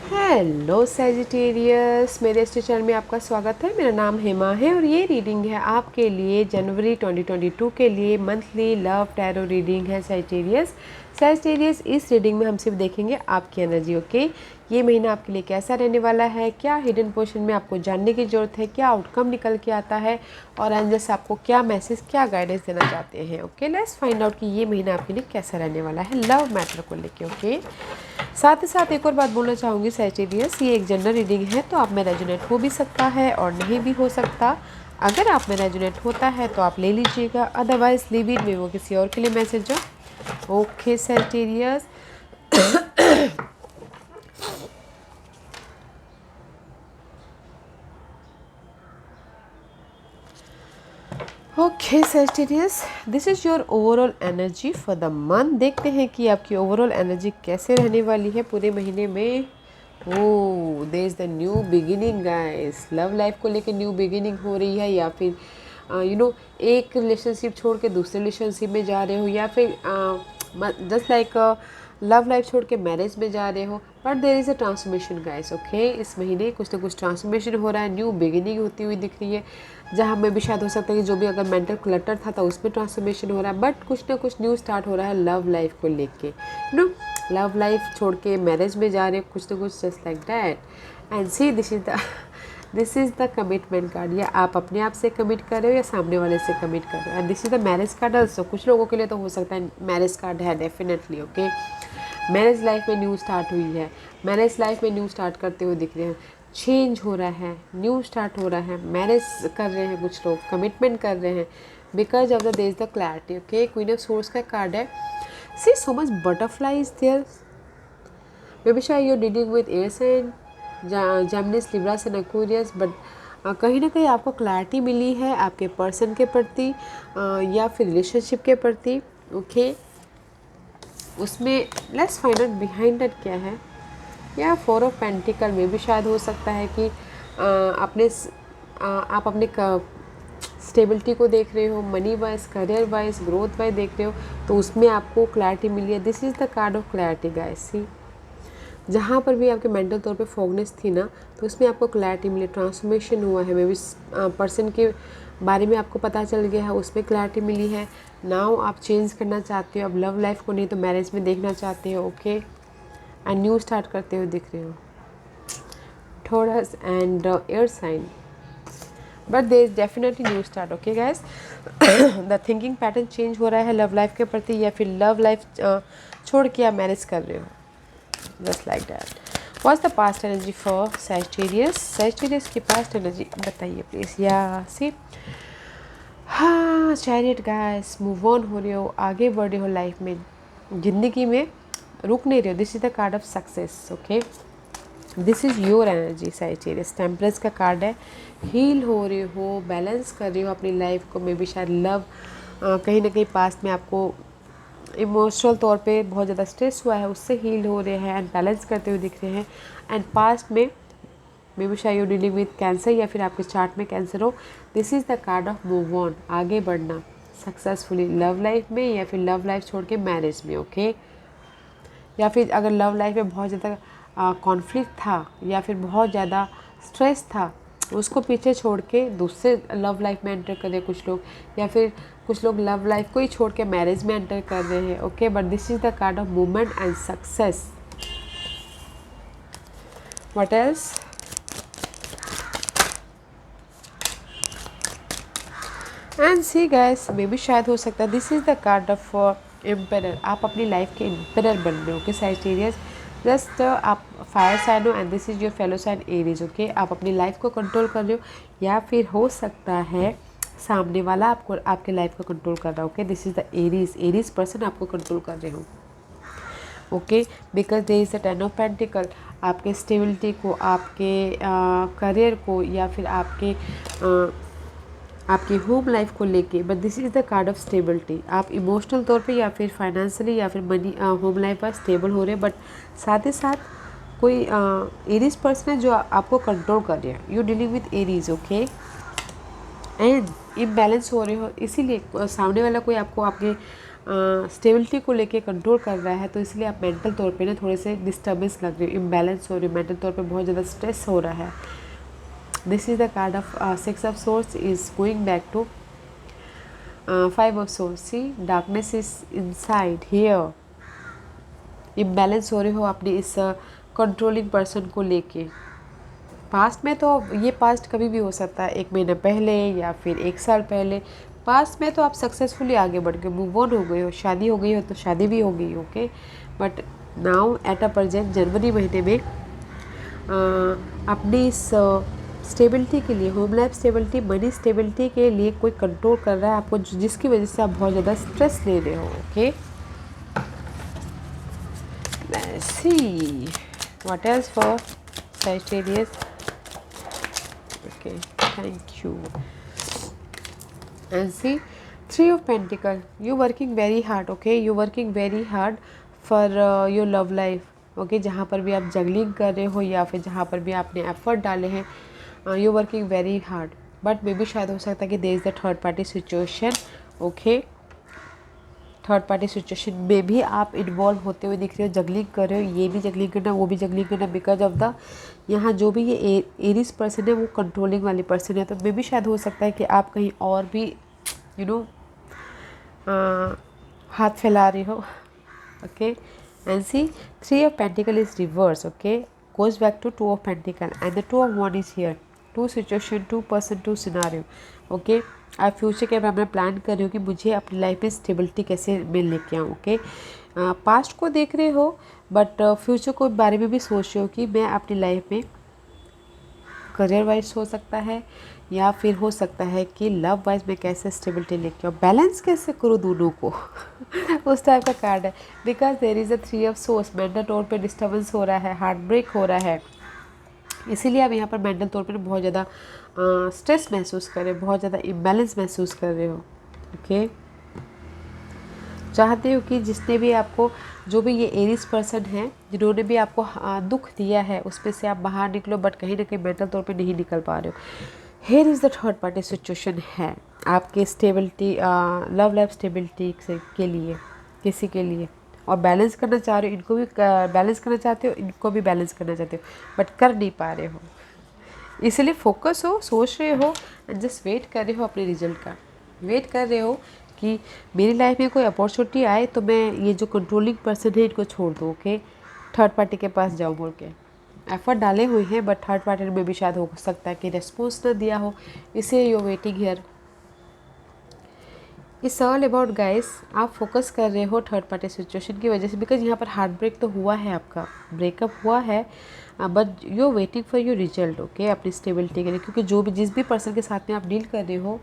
Hello Sagittarius, मेरे इस channel में आपका स्वागत है। मेरा नाम हेमा है और ये रीडिंग है आपके लिए जनवरी 2022 के लिए मंथली लव टैरो रीडिंग है सैजिटेरियस। सैजिटेरियस, इस रीडिंग में हम सिर्फ देखेंगे आपकी एनर्जी। ओके, ये महीना आपके लिए कैसा रहने वाला है, क्या हिडन पोर्शन में आपको जानने की ज़रूरत है, क्या आउटकम निकल के आता है और एंजल्स आपको क्या मैसेज, क्या गाइडेंस देना चाहते हैं। ओके, लेट्स फाइंड आउट कि ये महीना आपके लिए कैसा रहने वाला है लव मैटर को लेके। ओके, साथ ही साथ एक और बात बोलना चाहूँगी सैजिटेरियस, ये एक जनरल रीडिंग है तो आप में रेजोनेट हो भी सकता है और नहीं भी हो सकता। अगर आप में रेजोनेट होता है तो आप ले लीजिएगा, अदरवाइज लीव इट में वो किसी और के लिए मैसेज हो। Okay Sagittarius, okay Sagittarius, this is your overall energy for the month. देखते हैं कि आपकी ओवरऑल एनर्जी कैसे रहने वाली है पूरे महीने में। Oh, there is the new beginning guys. Love life को लेके न्यू बिगिनिंग हो रही है, या फिर एक रिलेशनशिप छोड़ के दूसरे रिलेशनशिप में जा रहे हो, या फिर जस्ट लाइक लव लाइफ छोड़ के मैरिज में जा रहे हो। But there is a transformation guys. Okay, इस महीने कुछ ना कुछ ट्रांसफॉर्मेशन हो रहा है, न्यू बिगिनिंग होती हुई दिख रही है। जहाँ में भी शायद हो सकता है कि जो भी अगर मेंटल क्लटर था तो उसमें ट्रांसफॉर्मेशन हो रहा है, बट कुछ ना कुछ न्यू स्टार्ट हो रहा है लव लाइफ को लेके। लव लाइफ छोड़ के मैरिज में जा रहे हो, कुछ ना कुछ just like that. And see, this is the commitment card. या आप अपने आप से कमिट कर रहे हो या सामने वाले से कमिट कर रहे हो। And this is the marriage card also. कुछ लोगों के लिए तो हो सकता है मैरिज कार्ड है डेफिनेटली। ओके, मैरिज लाइफ में न्यू स्टार्ट हुई है, मैरिज लाइफ में न्यू स्टार्ट करते हुए दिख रहे हैं, चेंज हो रहा है, न्यू स्टार्ट हो रहा है, मैरिज कर रहे हैं कुछ लोग, कमिटमेंट कर रहे हैं because of the there is the clarity. Okay, queen of swords का कार्ड है। See so much butterfly is there. May B शायद you are dealing with air sign, Geminis, Libra and Aquarius. But कहीं ना कहीं आपको clarity मिली है आपके पर्सन के प्रति या फिर रिलेशनशिप के प्रति। ओके, उसमें let's find out behind that क्या है। या फोर ऑफ पेंटिकल में भी शायद हो सकता है कि आप अपने स्टेबिलिटी को देख रहे हो, money wise, career wise, growth wise देख रहे हो, तो उसमें आपको क्लैरिटी मिली है। This is the card of clarity guys. See, जहाँ पर भी आपके मेंटल तौर पे फोगनेस थी ना, तो उसमें आपको क्लैरिटी मिली, ट्रांसफॉर्मेशन हुआ है। मे बी पर्सन के बारे में आपको पता चल गया है, उसमें क्लैरिटी मिली है। नाउ आप चेंज करना चाहते हो, अब लव लाइफ को नहीं तो मैरिज में देखना चाहते हो। ओके, एंड न्यू स्टार्ट करते हुए दिख रहे हो। Taurus and air sign, but there is definitely new start. Okay guys, the thinking pattern change हो रहा है लव लाइफ के प्रति, या फिर लव लाइफ छोड़ के आप मैरिज कर रहे हो, just like that. What's the past energy for Sagittarius? Sagittarius की past energy बताइए प्लीज़। या सी, हाँ, चैरियट गाइस, मूव ऑन हो रहे हो, आगे बढ़ रहे हो लाइफ में, ज़िंदगी में रुक नहीं रहे हो। This is the card of success. Okay, this is your energy Sagittarius. Temperance का कार्ड है। हील हो रहे हो, बैलेंस कर रहे हो अपनी लाइफ को। मे बी शायद लव कहीं ना कहीं पास्ट में आपको इमोशनल तौर पे बहुत ज़्यादा स्ट्रेस हुआ है, उससे हील हो रहे हैं एंड बैलेंस करते हुए दिख रहे हैं। एंड पास्ट में मे बी शायद यू डीलिंग विद कैंसर, या फिर आपके चार्ट में कैंसर हो। This is the card of move on, आगे बढ़ना सक्सेसफुली लव लाइफ में, या फिर लव लाइफ छोड़ के मैरिज में। ओके, या फिर अगर लव लाइफ में बहुत ज़्यादा कॉन्फ्लिक्ट था या फिर बहुत ज़्यादा स्ट्रेस था, उसको पीछे छोड़ के दूसरे लव लाइफ में एंटर कर रहे हैं कुछ लोग, या फिर कुछ लोग लव लाइफ को ही छोड़ के मैरिज में एंटर कर रहे हैं। Okay, but this is the card of movement and success. What else? And see guys, may be शायद हो सकता है this is the card of emperor. आप अपनी लाइफ के एम्परर बन रहे हो। ओके सैजिटेरियस, जस्ट आप फायर साइन हो and this is your fellow sign Aries. Okay, आप अपनी लाइफ को कंट्रोल कर रहे हो, या फिर हो सकता है सामने वाला आपको आपके लाइफ को कंट्रोल कर रहा हो। Okay, this is the Aries person आपको कंट्रोल कर रहे हो। Okay, because there is the ten of pentacle. आपके स्टेबिलिटी को, आपके करियर को, या फिर आपकी होम लाइफ को लेके। But this is the card of stability. आप इमोशनल तौर पे या फिर फाइनेंशियली या फिर मनी होम लाइफ पर स्टेबल हो रहे हैं, बट साथ ही साथ कोई एरीज पर्सन है जो आपको कंट्रोल कर रहे हैं। You dealing with Aries. Okay, and imbalance हो रहे हो, इसीलिए सामने वाला कोई आपको आपके स्टेबिलिटी को लेके कंट्रोल कर रहा है, तो इसलिए आप मेंटल तौर पे ना थोड़े से डिस्टर्बेंस लग रही हो, इम्बैलेंस हो रही हो, मेंटल तौर पे बहुत ज़्यादा स्ट्रेस हो रहा है। This is the card of 6 of swords is going back to 5 of swords. See darkness is inside here, imbalance हो रहे हो अपने इस कंट्रोलिंग पर्सन को लेके। पास्ट में तो ये पास्ट कभी भी हो सकता है, 1 महीना पहले या फिर 1 साल पहले। पास्ट में तो आप सक्सेसफुली आगे बढ़ गए, मूव ऑन हो गए हो, शादी हो गई हो तो शादी भी हो गई, okay. But now at a present जनवरी महीने में अपनी इस स्टेबिलिटी के लिए, home life stability, money stability के लिए कोई कंट्रोल कर रहा है आपको, जिसकी वजह से आप बहुत ज़्यादा स्ट्रेस ले रहे हो, okay. Let's see what else for Sagittarius. Okay, thank you. And see, 3 of Pentacles. You working very hard, okay? You working very hard for your love life, okay? जहाँ पर भी आप जगलिंग कर रहे हो या फिर जहाँ पर भी आपने एफर्ट डाले हैं, you working very hard. But maybe शायद हो सकता है कि there is a third party situation, okay? Third party situation में भी आप इन्वॉल्व होते हुए दिख रहे हो, जगलिंग कर रहे हो, ये भी जगलिंग करना, वो भी जगलिंग करना, बिकॉज ऑफ द यहाँ जो भी ये एरीज पर्सन है वो कंट्रोलिंग वाली पर्सन है। तो मे भी शायद हो सकता है कि आप कहीं और भी यू नो हाथ फैला रहे हो, okay. And see 3 of pentacle is reverse, okay, goes back to 2 of pentacle and the 2 of one is here. 2 situation, 2 person, 2 scenario, okay. आप फ्यूचर के बारे में प्लान कर रहे हो कि मुझे अपनी लाइफ में स्टेबिलिटी कैसे मैं लेके आऊँ, ओके। पास्ट को देख रहे हो बट फ्यूचर को बारे में भी सोच रहे हो कि मैं अपनी लाइफ में करियर वाइज हो सकता है या फिर हो सकता है कि लव वाइज मैं कैसे स्टेबिलिटी लेके आऊँ, बैलेंस कैसे करूँ दोनों को उस टाइप का कार्ड है। Because there is a 3 of swords, mental तौर पे डिस्टर्बेंस हो रहा है, हार्ट ब्रेक हो रहा है, इसीलिए आप यहाँ पर मेंटल तौर पर बहुत ज़्यादा स्ट्रेस महसूस कर रहे हो, बहुत ज़्यादा इम्बैलेंस महसूस कर रहे हो, ओके। चाहते हो कि जिसने भी आपको, जो भी ये एरीज पर्सन है जिन्होंने भी आपको दुख दिया है उसमें से आप बाहर निकलो, बट कहीं ना कहीं मेंटल तौर पे नहीं निकल पा रहे हो। Here is the third party situation है आपके स्टेबिलिटी, लव लाइफ स्टेबिलिटी के लिए, किसी के लिए, और बैलेंस करना चाह रहे हो, इनको भी बैलेंस करना चाहते हो, इनको भी बैलेंस करना चाहते हो, बट कर नहीं पा रहे हो। इसलिए फोकस हो, सोच रहे हो एंड जस्ट वेट कर रहे हो अपने रिजल्ट का, वेट कर रहे हो कि मेरी लाइफ में कोई अपॉर्चुनिटी आए तो मैं ये जो कंट्रोलिंग पर्सन है इनको छोड़ दूँ, ओके, थर्ड पार्टी के पास जाऊँ बोल के। एफर्ट डाले हुए हैं बट थर्ड पार्टी में भी शायद हो सकता है कि रेस्पॉन्स ना दिया हो, इसे you waiting here. It's all about guys, आप फोकस कर रहे हो थर्ड पार्टी सिचुएशन की वजह से, बिकॉज यहाँ पर हार्ट ब्रेक तो हुआ है, आपका ब्रेकअप हुआ है, but you waiting for your result, okay, अपनी स्टेबिलिटी के लिए। क्योंकि जो भी जिस भी पर्सन के साथ में आप डील कर रहे हो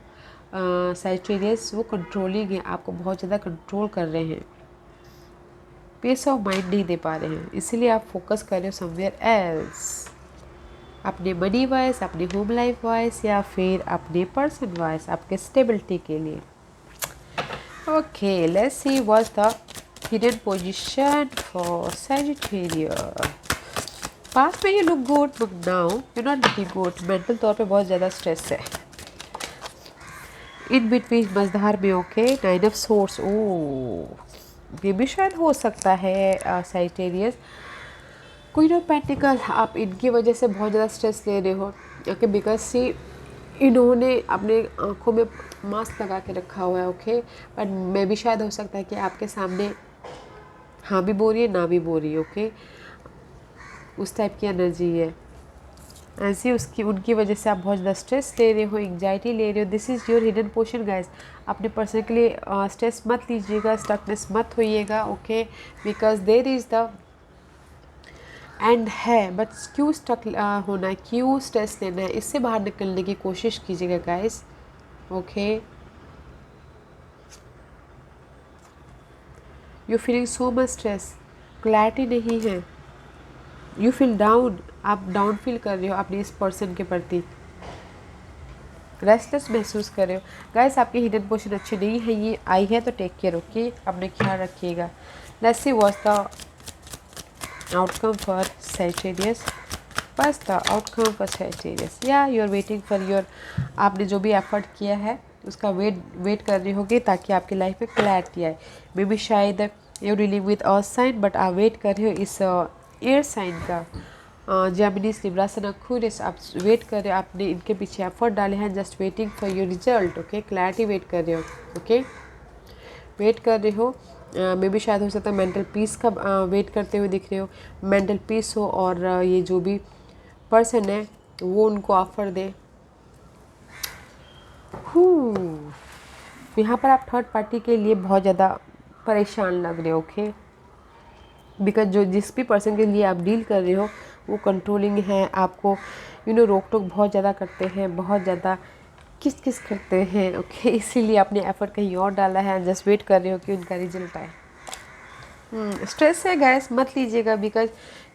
सैजिटेरियस, वो कंट्रोलिंग है, आपको बहुत ज़्यादा कंट्रोल कर रहे हैं, पीस ऑफ माइंड नहीं दे पा रहे हैं, इसीलिए आप फोकस कर रहे हो समवेयर एल्स, अपने मनी वाइज, अपने होम लाइफ वाइज या फिर अपने पर्सन वाइज, आपके स्टेबिलिटी के लिए। Okay, let's see what's the hidden position for Sagittarius. Past में you look good, but now you're not looking good. Mental तौर पे बहुत ज़्यादा स्ट्रेस है। इन बिटवीन मजधार में, ओके, 9 ऑफ सोर्स, ओह, ये भी शायद हो सकता है Sagittarius, क्वीन ऑफ पेंटिकल, आप इनकी वजह से बहुत ज़्यादा स्ट्रेस ले रहे हो, ओके, बिकॉज सी इन्होंने अपने आँखों में मास्क लगा के रखा हुआ है, ओके, बट मैं भी शायद हो सकता है कि आपके सामने हाँ भी बोल रही है, ना भी बोल रही है, ओके, उस टाइप की एनर्जी है। ऐसी उसकी उनकी वजह से आप बहुत ज़्यादा स्ट्रेस ले रहे हो, एंग्जाइटी ले रहे हो। This is your hidden portion guys. अपने पर्सन के लिए स्ट्रेस मत लीजिएगा, स्टकनेस मत होइएगा, okay, because there is the end है, बट क्यों स्टक होना है, क्यों स्ट्रेस लेना है, इससे बाहर निकलने की कोशिश कीजिएगा guys, okay. You feeling so much stress, clarity नहीं है, यू फील डाउन, आप डाउन फील कर रहे हो अपने इस पर्सन के प्रति, रेस्टलेस महसूस कर रहे हो गाइस। आपकी हिडन पोर्शन अच्छी नहीं है, ये आई है तो टेक केयर, ओके, अपने ख्याल रखिएगा। Let's see what's the outcome for Sagittarius. What's the outcome for Sagittarius? Yeah, you are waiting for your, आपने जो भी एफर्ट किया है उसका वेट कर रही होगी ताकि आपकी लाइफ में क्लैरिटी आए। मे बी शायद you dealing with earth sign, but आप वेट कर रहे हो इस एयर साइन का, जेमिनीज, लिब्रा, सन, एक्वेरियस। आप वेट कर रहे हो, आपने इनके पीछे एफर्ट डाले हैं, just waiting for your result. Okay, clarity wait कर रहे हो। ओके, वेट कर रहे हो। मे बी शायद हो सकता है मेंटल पीस का वेट करते हुए दिख रहे हो, मेंटल पीस हो, और ये जो भी पर्सन है वो उनको ऑफर दे। यहाँ पर आप थर्ड पार्टी के लिए बहुत ज़्यादा परेशान लग रहे हो। ओके, बिकॉज जो जिस भी पर्सन के लिए आप डील कर रहे हो वो कंट्रोलिंग है, आपको रोक टोक बहुत ज़्यादा करते हैं, बहुत ज़्यादा किस करते हैं। ओके, इसीलिए आपने एफर्ट कहीं और डाला है, जस्ट वेट कर रहे हो कि उनका रिजल्ट आए। स्ट्रेस है गैस, मत लीजिएगा, because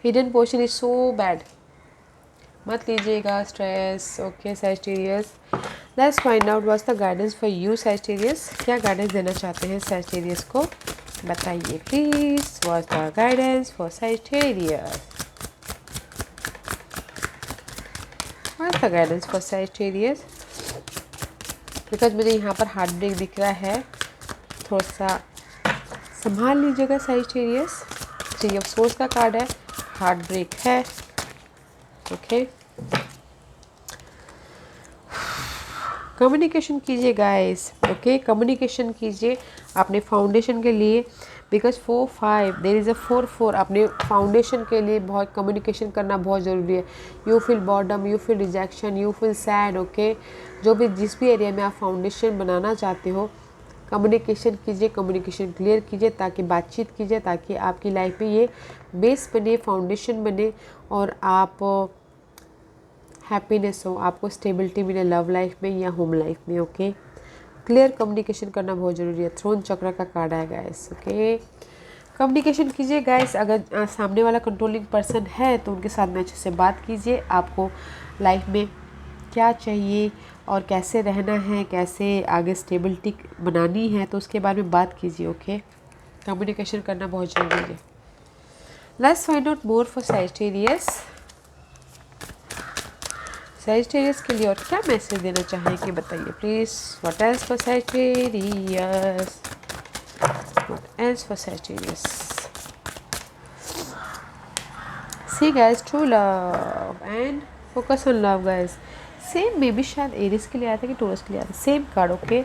hidden portion is so bad, मत लीजिएगा stress. Okay Sagittarius, let's find out what's the guidance for you Sagittarius. क्या गाइडेंस देना चाहते हैं सैजिटेरियस को, बताइए please. What's the guidance for Sagittarius, what's the guidance for Sagittarius. Because मुझे यहाँ पर हार्ट ब्रेक दिख रहा है, थोड़ा सा संभाल लीजिएगा सैजिटेरियस। थ्री ऑफ सोर्स का कार्ड है, हार्ट ब्रेक है। ओके, कम्युनिकेशन कीजिए गाइस। ओके, कम्युनिकेशन कीजिए अपने फाउंडेशन के लिए, बिकॉज 4-5 देयर इज़ अ 4-4। अपने फाउंडेशन के लिए बहुत कम्युनिकेशन करना बहुत ज़रूरी है। You feel boredom, you feel rejection, you feel sad. Okay, जो भी जिस भी एरिया में आप फाउंडेशन बनाना चाहते हो, कम्युनिकेशन कीजिए, कम्युनिकेशन क्लियर कीजिए, ताकि बातचीत कीजिए, ताकि आपकी लाइफ में ये बेस बने, फाउंडेशन बने, और आप हैप्पीनेस हो, आपको स्टेबिलिटी मिले लव लाइफ में या होम लाइफ में। ओके, क्लियर कम्युनिकेशन करना बहुत ज़रूरी है। थ्रोन चक्र का कार्ड है गाइस। ओके, कम्युनिकेशन कीजिए गाइस। अगर सामने वाला कंट्रोलिंग पर्सन है तो उनके साथ में अच्छे से बात कीजिए। आपको लाइफ में क्या चाहिए और कैसे रहना है, कैसे आगे स्टेबिलिटी बनानी है, तो उसके बारे में बात कीजिए। ओके, कम्युनिकेशन करना बहुत ज़रूरी है। Let's find out more for Sagittarius. Sagittarius के लिए और क्या मैसेज देना चाहेंगे, बताइए please. What else for Sagittarius, what else for Sagittarius. See guys, true love and focus on love guys. Same may be शायद एरिस के लिए आया था कि टोरस के लिए आया था, सेम कार्ड। ओके,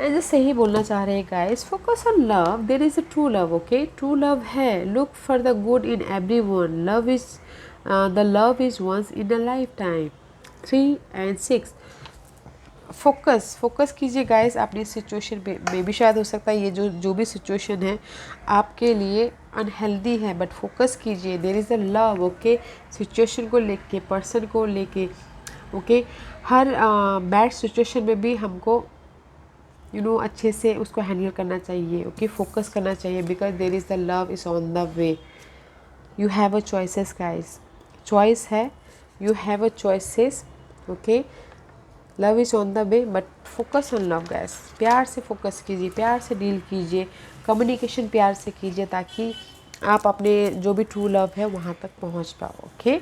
एंड सही बोलना चाह रहे हैं guys, focus on love, there is a true love. Okay, true love है, look for the good in everyone, love is the love is once in a life time. 3 and 6, focus कीजिए guys अपनी situation में भी। शायद हो सकता है ये जो भी सिचुएशन है आपके लिए अनहेल्दी है, बट फोकस कीजिए, there is a love. Okay, situation को लेके, पर्सन को लेके। ओके, हर बैड सिचुएशन में भी हमको अच्छे से उसको हैंडल करना चाहिए। ओके, फोकस करना चाहिए, because there is the love is on the way. You have a choices guys, choice है, you have a choices. Okay, love is on the way, but focus on love guys. प्यार से focus कीजिए, प्यार से deal कीजिए, communication प्यार से कीजिए, ताकि आप अपने जो भी ट्रू लव है वहाँ तक पहुँच पाओ। ओके,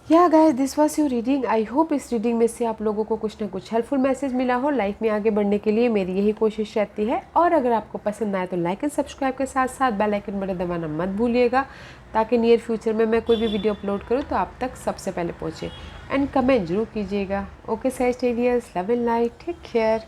या guys, this was your reading. I hope इस रीडिंग में से आप लोगों को कुछ ना कुछ हेल्पफुल मैसेज मिला हो। लाइफ में आगे बढ़ने के लिए मेरी यही कोशिश रहती है। और अगर आपको पसंद आए तो लाइक एंड सब्सक्राइब के साथ साथ बेल आइकन बटन दबाना मत भूलिएगा, ताकि नियर फ्यूचर में मैं कोई भी वीडियो अपलोड करूँ तो आप तक सबसे पहले पहुँचे। एंड कमेंट जरूर कीजिएगा। Okay Sagittarius, love and light, take care.